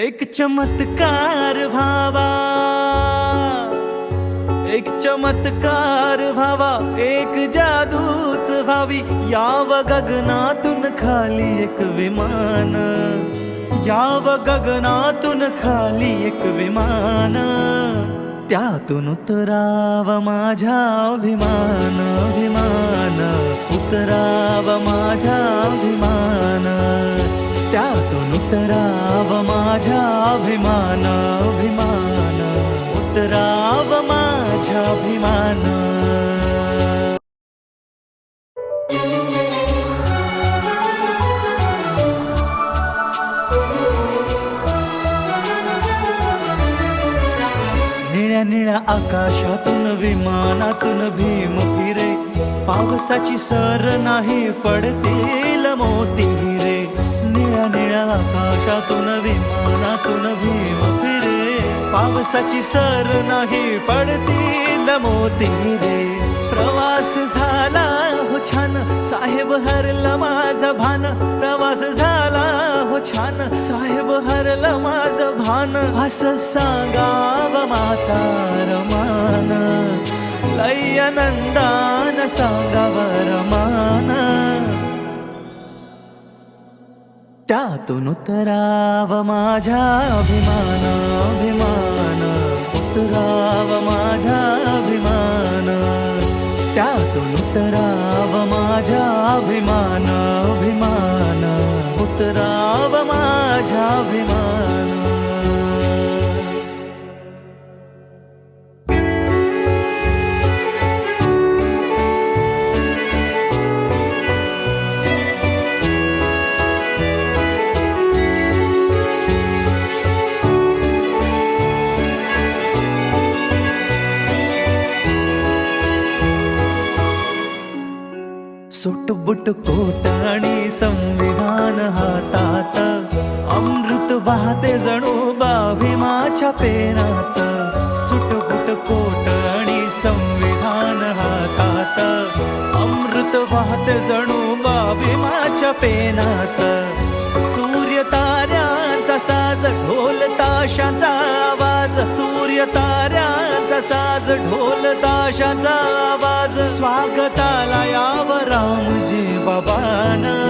एक चमत्कार व्हावा, एक चमत्कार व्हावा, एक जादूच व्हावी, याव गगनातून खाली एक विमान, याव गगनातून खाली एक विमान, त्यातून उतराव माझा अभिमान, अभिमान, उतराव माझा अभिमान, त्यातून उतराव माझा अभिमान, अभिमान, उतराव माझा अभिमान. निळ्या निळ्या आकाशातून विमानातून भीम फिरे, पावसाची सर नाही पडतील मोती हिरे. निळ्या निळ्या आकाशातून विमानातून भीम फिरे, पावसाची सर नाही पडतील मोती हिरे. प्रवास झाला हो छान, साहेब हरलं माझं भान, प्रवास झाला हो छान, साहेब हरलं माझं भान. असं सांगाव माता रमान, लय आनंदान सांगाव रमान, त्यातून उतराव माझा अभिमान, अभिमान, उतराव माझा अभिमान, त्यातून उतराव माझा अभिमान, अभिमान, उतराव माझा अभिमान. सुटबुट कोट आणि संविधान हातात, अमृत वाहते जणू भीमाच्या पेनात. सुटबुट कोट आणि संविधान हातात, अमृत वाहते जणू भीमाच्या पेनात. सूर्य ताऱ्यांचा साज, ढोल ताशांचा आवाज, सूर्य ताऱ्यांचा साज, ढोल ताशांचा आवाज. स्वागताला याव रामजी बाबांना.